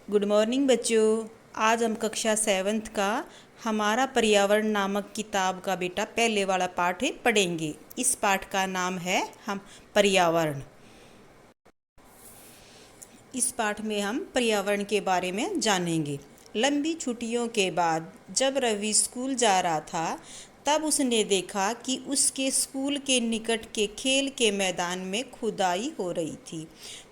Good morning बच्चों। आज हम कक्षा सेवन्थ का हमारा पर्यावरण नामक किताब का बेटा पहले वाला पाठ पढ़ेंगे। इस पाठ का नाम है हम पर्यावरण। इस पाठ में हम पर्यावरण के बारे में जानेंगे। लंबी छुट्टियों के बाद जब रवि स्कूल जा रहा था तब उसने देखा कि उसके स्कूल के निकट के खेल के मैदान में खुदाई हो रही थी।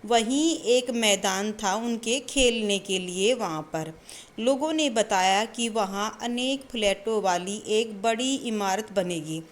वहीं एक मैदान था उनके खेलने के लिए। वहाँ पर लोगों ने बताया कि वहाँ अनेक फ्लैटों वाली एक बड़ी इमारत बनेगी।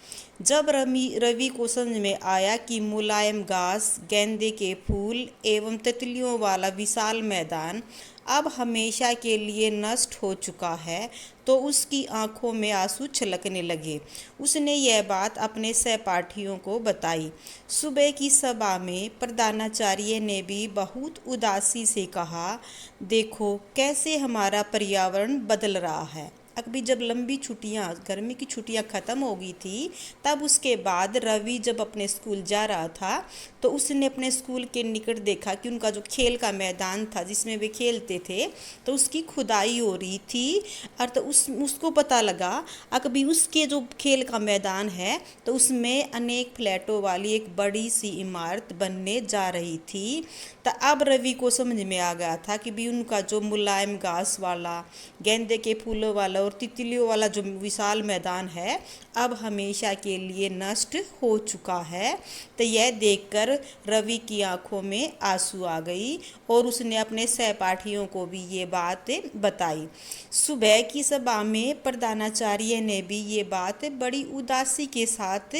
जब रवि को समझ में आया कि मुलायम घास, गेंदे के फूल एवं तितलियों वाला विशाल मैदान अब हमेशा के लिए नष्ट हो चुका है, तो उसकी आंखों में आंसू छलकने लगे। उसने यह बात अपने सहपाठियों को बताई। सुबह की सभा में प्रधानाचार्य ने भी बहुत उदासी से कहा, देखो कैसे हमारा पर्यावरण बदल रहा है। अभी जब लंबी छुट्टियां, गर्मी की छुट्टियां ख़त्म हो गई थी, तब उसके बाद रवि जब अपने स्कूल जा रहा था तो उसने अपने स्कूल के निकट देखा कि उनका जो खेल का मैदान था जिसमें वे खेलते थे, तो उसकी खुदाई हो रही थी। और तो उसको पता लगा अभी उसके जो खेल का मैदान है तो उसमें अनेक फ्लैटों वाली एक बड़ी सी इमारत बनने जा रही थी। तो अब रवि को समझ में आ गया था कि भी उनका जो मुलायम घास वाला, गेंदे के फूलों वाला और तितलियों वाला जो विशाल मैदान है अब हमेशा के लिए नष्ट हो चुका है। तो यह देखकर रवि की आंखों में आंसू आ गई और उसने अपने सहपाठियों को भी ये बात बताई। सुबह की सभा में प्रधानाचार्य ने भी ये बात बड़ी उदासी के साथ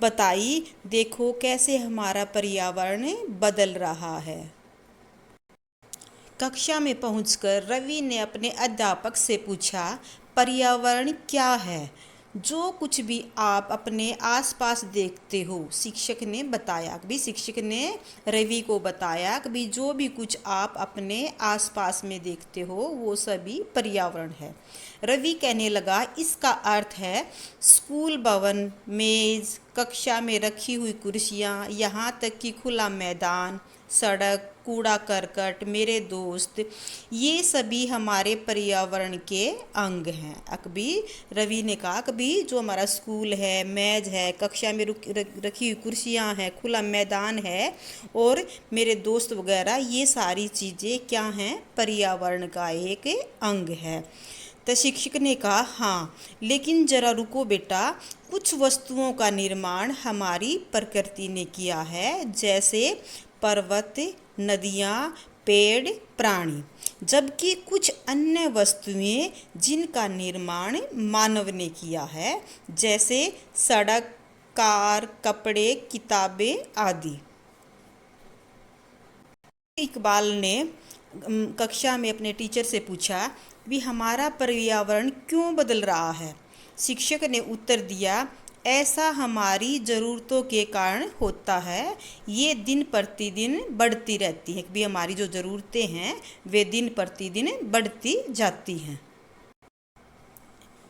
बताई। देखो कैसे हमारा पर्यावरण बदल रहा है। कक्षा में पहुंचकर रवि ने अपने अध्यापक से पूछा, पर्यावरण क्या है? जो कुछ भी आप अपने आसपास देखते हो, शिक्षक ने बताया। कभी शिक्षक ने रवि को बताया कि जो भी कुछ आप अपने आसपास में देखते हो वो सभी पर्यावरण है। रवि कहने लगा, इसका अर्थ है स्कूल भवन, मेज, कक्षा में रखी हुई कुर्सियाँ, यहाँ तक कि खुला मैदान, सड़क, कूड़ा करकट, मेरे दोस्त, ये सभी हमारे पर्यावरण के अंग हैं। अकबी रवि ने कहा कभी जो हमारा स्कूल है, मेज है, कक्षा में रखी हुई कुर्सियाँ हैं, खुला मैदान है और मेरे दोस्त वगैरह, ये सारी चीज़ें क्या हैं? पर्यावरण का एक अंग है। तो शिक्षक ने कहा, हाँ लेकिन जरा रुको बेटा, कुछ वस्तुओं का निर्माण हमारी प्रकृति ने किया है, जैसे पर्वत, नदियाँ, पेड़, प्राणी, जबकि कुछ अन्य वस्तुएं जिनका निर्माण मानव ने किया है, जैसे सड़क, कार, कपड़े, किताबें आदि। इकबाल ने कक्षा में अपने टीचर से पूछा भी हमारा पर्यावरण क्यों बदल रहा है? शिक्षक ने उत्तर दिया, ऐसा हमारी ज़रूरतों के कारण होता है। ये दिन प्रतिदिन बढ़ती रहती हैं भी हमारी जो ज़रूरतें हैं वे दिन प्रतिदिन बढ़ती जाती हैं।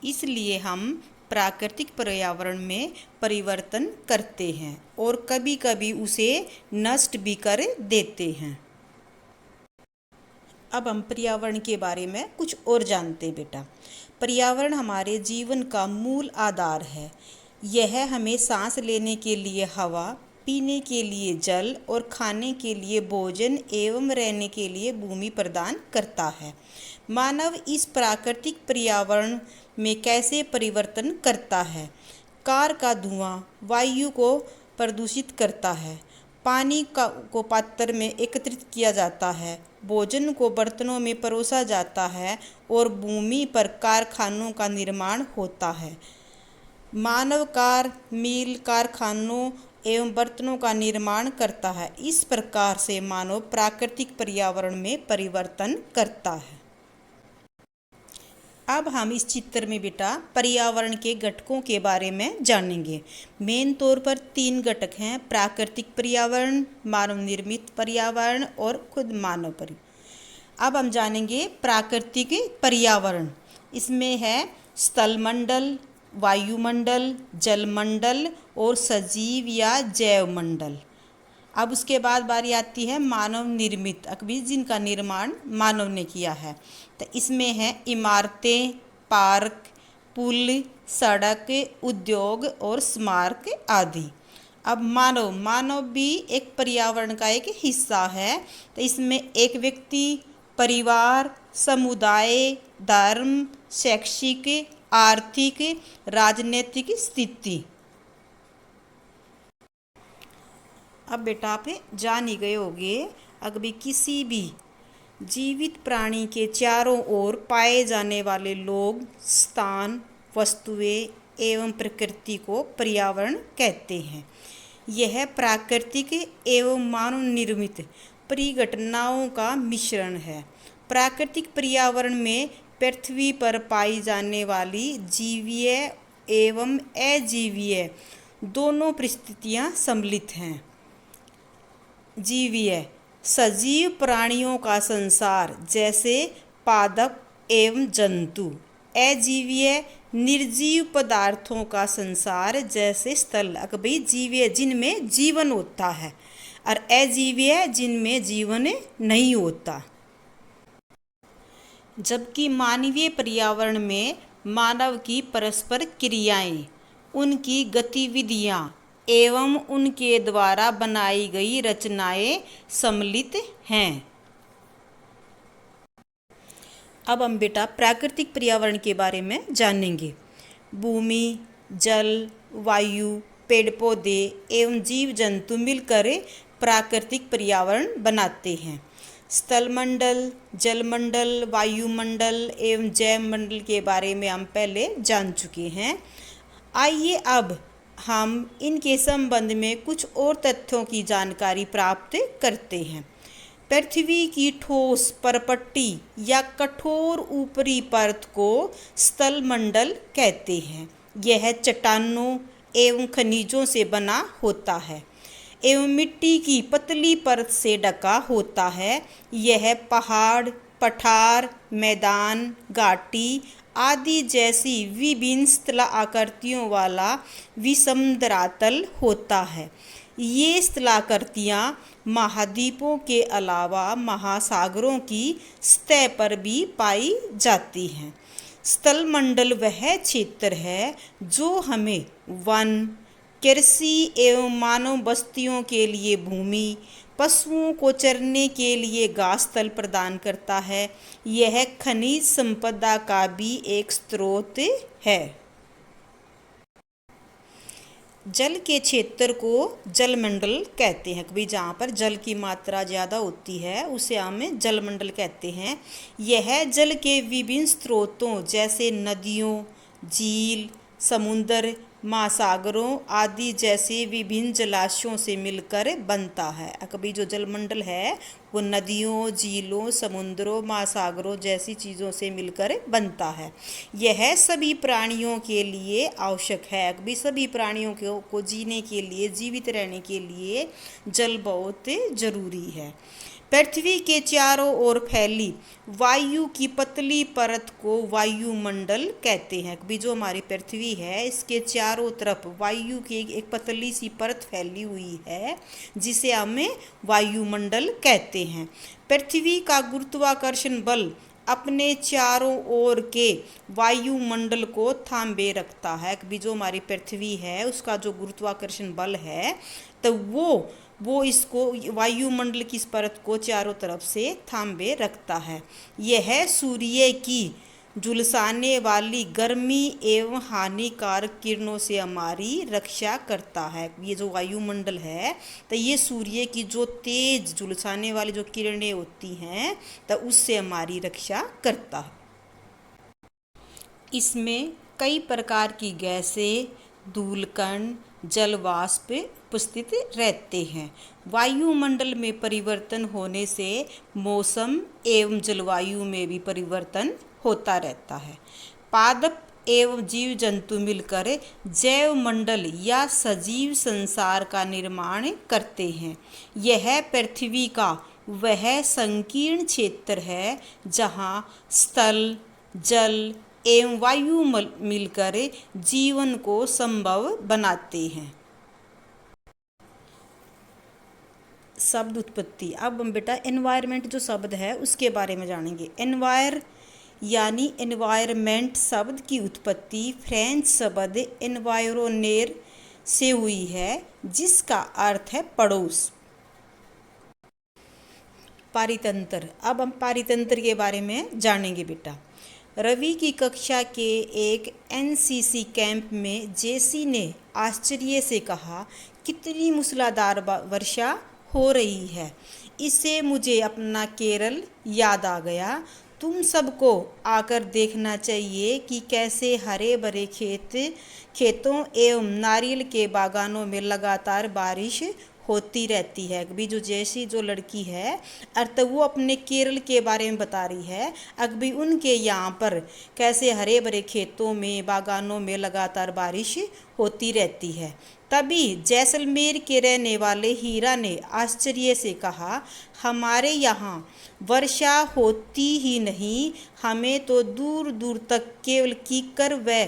इसलिए हम प्राकृतिक पर्यावरण में परिवर्तन करते हैं और कभी कभी उसे नष्ट भी कर देते हैं। अब हम पर्यावरण के बारे में कुछ और जानते हैं बेटा। पर्यावरण हमारे जीवन का मूल आधार है। यह हमें सांस लेने के लिए हवा, पीने के लिए जल और खाने के लिए भोजन एवं रहने के लिए भूमि प्रदान करता है। मानव इस प्राकृतिक पर्यावरण में कैसे परिवर्तन करता है? कार का धुआं वायु को प्रदूषित करता है, पानी को पात्र में एकत्रित किया जाता है, भोजन को बर्तनों में परोसा जाता है और भूमि पर कारखानों का निर्माण होता है। मानव कार, मिल, कारखानों एवं बर्तनों का निर्माण करता है। इस प्रकार से मानव प्राकृतिक पर्यावरण में परिवर्तन करता है। अब हम इस चित्र में बेटा पर्यावरण के घटकों के बारे में जानेंगे। मेन तौर पर 3 घटक हैं, प्राकृतिक पर्यावरण, मानव निर्मित पर्यावरण और खुद मानव पर्यावरण। अब हम जानेंगे प्राकृतिक पर्यावरण। इसमें है स्थलमंडल, वायुमंडल, जलमंडल और सजीव या जैव मंडल। अब उसके बाद बारी आती है मानव निर्मित, अकबी जिनका निर्माण मानव ने किया है। तो इसमें है इमारतें, पार्क, पुल, सड़क, उद्योग और स्मारक आदि। अब मानव मानव भी एक पर्यावरण का एक हिस्सा है। तो इसमें एक व्यक्ति, परिवार, समुदाय, धर्म, शैक्षिक, आर्थिक, राजनीतिक स्थिति। अब बेटा आप जान ही गए होंगे, अगर भी किसी भी जीवित प्राणी के चारों ओर पाए जाने वाले लोग, स्थान, वस्तुएं एवं प्रकृति को पर्यावरण कहते हैं। यह प्राकृतिक एवं मानव निर्मित परिघटनाओं का मिश्रण है। प्राकृतिक पर्यावरण में पृथ्वी पर पाई जाने वाली जीवीय एवं अजीवीय दोनों परिस्थितियां सम्मिलित हैं। जीवीय सजीव प्राणियों का संसार जैसे पादप एवं जंतु। अजीवीय निर्जीव पदार्थों का संसार जैसे स्थल, अकबी जीवीय जिनमें जीवन होता है और अजीवीय जिनमें जीवन नहीं होता। जबकि मानवीय पर्यावरण में मानव की परस्पर क्रियाएं, उनकी गतिविधियां एवं उनके द्वारा बनाई गई रचनाएं सम्मिलित हैं। अब हम बेटा प्राकृतिक पर्यावरण के बारे में जानेंगे। भूमि, जल, वायु, पेड़ पौधे एवं जीव जंतु मिलकर प्राकृतिक पर्यावरण बनाते हैं। स्थलमंडल, जलमंडल, वायुमंडल एवं जैवमंडल के बारे में हम पहले जान चुके हैं। आइए अब हम इनके संबंध में कुछ और तथ्यों की जानकारी प्राप्त करते हैं। पृथ्वी की ठोस परपट्टी या कठोर ऊपरी परत को स्थलमंडल कहते हैं। यह चट्टानों एवं खनिजों से बना होता है एवं मिट्टी की पतली परत से ढका होता है। यह पहाड़, पठार, मैदान, घाटी आदि जैसी विभिन्न स्थल आकृतियों वाला विषम धरातल होता है। ये स्थलाकृतियाँ महाद्वीपों के अलावा महासागरों की सतह पर भी पाई जाती हैं। स्थलमंडल वह क्षेत्र है जो हमें वन, कृषि एवं मानव बस्तियों के लिए भूमि, पशुओं को चरने के लिए घास स्थल प्रदान करता है। यह खनिज संपदा का भी एक स्रोत है। जल के क्षेत्र को जलमंडल कहते हैं। कभी जहाँ पर जल की मात्रा ज़्यादा होती है उसे हम जलमंडल कहते हैं। यह जल के विभिन्न स्रोतों जैसे नदियों, झील, समुद्र, महासागरों आदि जैसे विभिन्न जलाशयों से मिलकर बनता है। कभी जो जलमंडल है वो नदियों, झीलों, समुद्रों, महासागरों जैसी चीज़ों से मिलकर बनता है। यह सभी प्राणियों के लिए आवश्यक है। कभी सभी प्राणियों को जीने के लिए, जीवित रहने के लिए जल बहुत जरूरी है। पृथ्वी के चारों ओर फैली वायु की पतली परत को वायुमंडल कहते हैं। अभी जो हमारी पृथ्वी है इसके चारों तरफ वायु की एक पतली सी परत फैली हुई है जिसे हम वायुमंडल कहते हैं। पृथ्वी का गुरुत्वाकर्षण बल अपने चारों ओर के वायुमंडल को थामे रखता है। अभी जो हमारी पृथ्वी है उसका जो गुरुत्वाकर्षण बल है तो वो इसको वायुमंडल की इस परत को चारों तरफ से थामे रखता है। यह सूर्य की झुलसाने वाली गर्मी एवं हानिकारक किरणों से हमारी रक्षा करता है। ये जो वायुमंडल है तो ये सूर्य की जो तेज झुलसाने वाली जो किरणें होती हैं तो उससे हमारी रक्षा करता है। इसमें कई प्रकार की गैसें, धूलकण, जलवाष्प उपस्थित रहते हैं। वायुमंडल में परिवर्तन होने से मौसम एवं जलवायु में भी परिवर्तन होता रहता है। पादप एवं जीव जंतु मिलकर जैव मंडल या सजीव संसार का निर्माण करते हैं। यह पृथ्वी का वह संकीर्ण क्षेत्र है जहाँ स्थल, जल एवं वायु मिलकर जीवन को संभव बनाते हैं। शब्द उत्पत्ति। अब हम बेटा एनवायरनमेंट जो शब्द है उसके बारे में जानेंगे। एनवायर यानी एनवायरनमेंट शब्द की उत्पत्ति फ्रेंच शब्द एनवायरोनेर से हुई है, जिसका अर्थ है पड़ोस। पारितंत्र। अब हम पारितंत्र के बारे में जानेंगे बेटा। रवि की कक्षा के एक एनसीसी कैंप में जेसी ने आश्चर्य से कहा, कितनी मूसलाधार वर्षा हो रही है, इससे मुझे अपना केरल याद आ गया। तुम सबको आकर देखना चाहिए कि कैसे हरे भरे खेतों एवं नारियल के बागानों में लगातार बारिश होती रहती है। अभी जो लड़की है अर्थ वो अपने केरल के बारे में बता रही है। अभी उनके यहाँ पर कैसे हरे भरे खेतों में बागानों में लगातार बारिश होती रहती है। तभी जैसलमेर के रहने वाले हीरा ने आश्चर्य से कहा, हमारे यहाँ वर्षा होती ही नहीं, हमें तो दूर दूर तक केवल कीकर व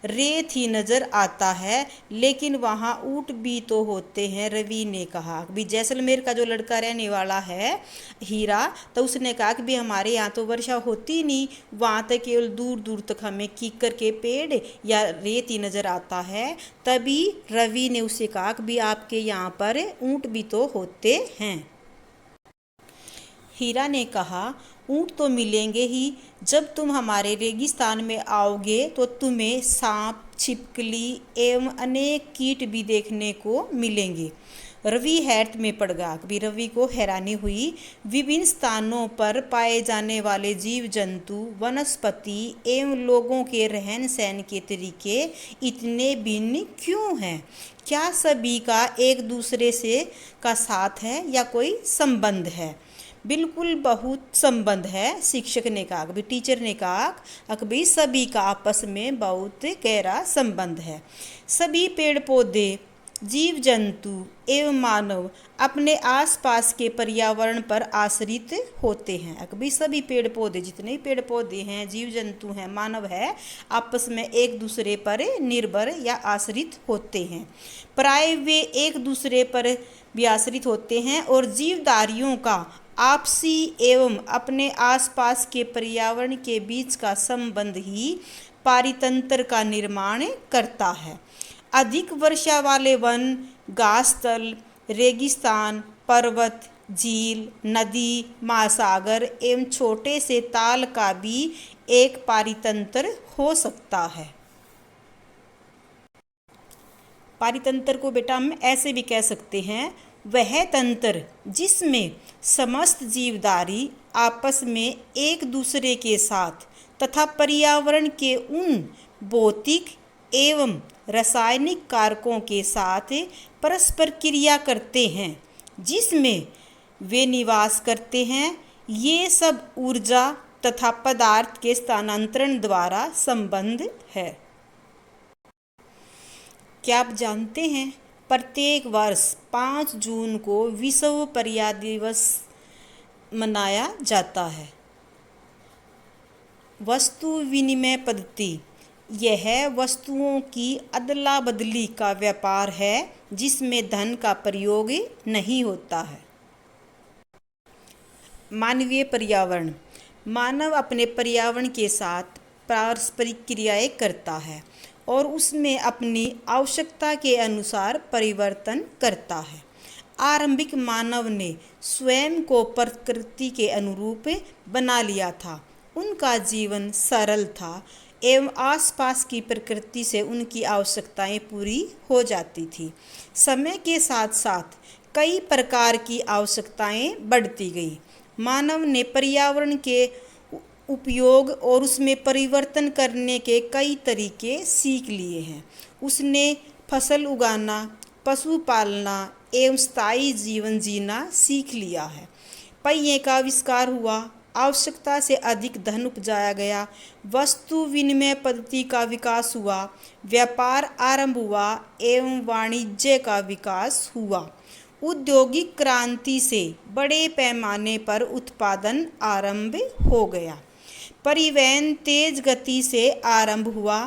रेत ही नजर आता है, लेकिन वहाँ ऊँट भी तो होते हैं। रवि ने कहा। अभी जैसलमेर का जो लड़का रहने वाला है हीरा, तो उसने कहा कि भी हमारे यहाँ तो वर्षा होती नहीं, वहाँ तक केवल दूर दूर तक हमें कीकर के पेड़ या रेत ही नजर आता है। तभी रवि ने उसे कहा कि भी आपके यहाँ पर ऊँट भी तो होते हैं। हीरा ने कहा, ऊँट तो मिलेंगे ही, जब तुम हमारे रेगिस्तान में आओगे तो तुम्हें सांप, छिपकली एवं अनेक कीट भी देखने को मिलेंगे। रवि हैरत में पड़ गया। कभी रवि को हैरानी हुई, विभिन्न स्थानों पर पाए जाने वाले जीव जंतु, वनस्पति एवं लोगों के रहन सहन के तरीके इतने भिन्न क्यों हैं? क्या सभी का एक दूसरे से का साथ है या कोई संबंध है? बिल्कुल बहुत संबंध है, शिक्षक ने कहा। अभी टीचर ने कहा अकबी सभी का आपस में बहुत गहरा संबंध है। सभी पेड़ पौधे, जीव जंतु एवं मानव अपने आसपास के पर्यावरण पर आश्रित होते हैं। अकबी सभी पेड़ पौधे, जितने भी पेड़ पौधे हैं, जीव जंतु हैं, मानव है, आपस में एक दूसरे पर निर्भर या आश्रित होते हैं। प्राय वे एक दूसरे पर भी आश्रित होते हैं और जीवधारियों का आपसी एवं अपने आसपास के पर्यावरण के बीच का संबंध ही पारितंत्र का निर्माण करता है। अधिक वर्षा वाले वन, घासतल, रेगिस्तान, पर्वत, झील, नदी, महासागर एवं छोटे से ताल का भी एक पारितंत्र हो सकता है। पारितंत्र को बेटा हम ऐसे भी कह सकते हैं, वह तंत्र जिसमें समस्त जीवधारी आपस में एक दूसरे के साथ तथा पर्यावरण के उन भौतिक एवं रासायनिक कारकों के साथ परस्पर क्रिया करते हैं जिसमें वे निवास करते हैं। ये सब ऊर्जा तथा पदार्थ के स्थानांतरण द्वारा संबंध है। क्या आप जानते हैं प्रत्येक वर्ष 5 जून को विश्व पर्यावरण दिवस मनाया जाता है। वस्तु विनिमय पद्धति, यह वस्तुओं की अदला बदली का व्यापार है जिसमें धन का प्रयोग नहीं होता है। मानवीय पर्यावरण, मानव अपने पर्यावरण के साथ पारस्परिक क्रियाएं करता है और उसमें अपनी आवश्यकता के अनुसार परिवर्तन करता है। आरंभिक मानव ने स्वयं को प्रकृति के अनुरूप बना लिया था। उनका जीवन सरल था एवं आसपास की प्रकृति से उनकी आवश्यकताएं पूरी हो जाती थी। समय के साथ साथ कई प्रकार की आवश्यकताएं बढ़ती गई। मानव ने पर्यावरण के उपयोग और उसमें परिवर्तन करने के कई तरीके सीख लिए हैं। उसने फसल उगाना, पशु पालना एवं स्थायी जीवन जीना सीख लिया है। पहिए का आविष्कार हुआ, आवश्यकता से अधिक धन उपजाया गया, वस्तु विनिमय पद्धति का विकास हुआ, व्यापार आरंभ हुआ एवं वाणिज्य का विकास हुआ। औद्योगिक क्रांति से बड़े पैमाने पर उत्पादन आरंभ हो गया। परिवहन तेज गति से आरंभ हुआ।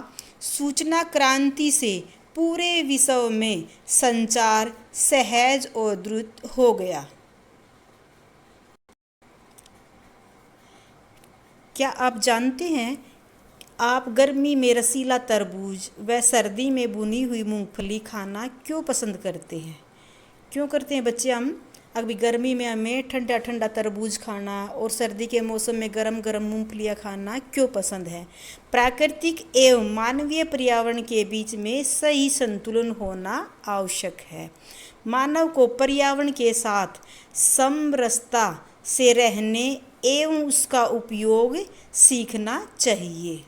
सूचना क्रांति से पूरे विश्व में संचार सहज और द्रुत हो गया। क्या आप जानते हैं आप गर्मी में रसीला तरबूज व सर्दी में भुनी हुई मूंगफली खाना क्यों पसंद करते हैं? क्यों करते हैं बच्चे हम? अभी गर्मी में हमें ठंडा ठंडा तरबूज खाना और सर्दी के मौसम में गरम गरम मूंगफलियाँ खाना क्यों पसंद है? प्राकृतिक एवं मानवीय पर्यावरण के बीच में सही संतुलन होना आवश्यक है। मानव को पर्यावरण के साथ समरसता से रहने एवं उसका उपयोग सीखना चाहिए।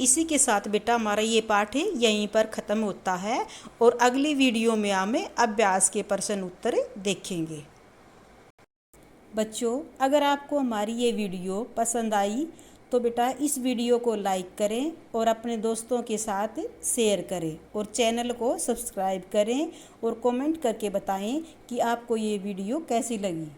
इसी के साथ बेटा हमारा ये पाठ है यहीं पर ख़त्म होता है और अगली वीडियो में हमें अभ्यास के प्रश्न उत्तर देखेंगे। बच्चों, अगर आपको हमारी ये वीडियो पसंद आई तो बेटा इस वीडियो को लाइक करें और अपने दोस्तों के साथ शेयर करें और चैनल को सब्सक्राइब करें और कमेंट करके बताएं कि आपको ये वीडियो कैसी लगी।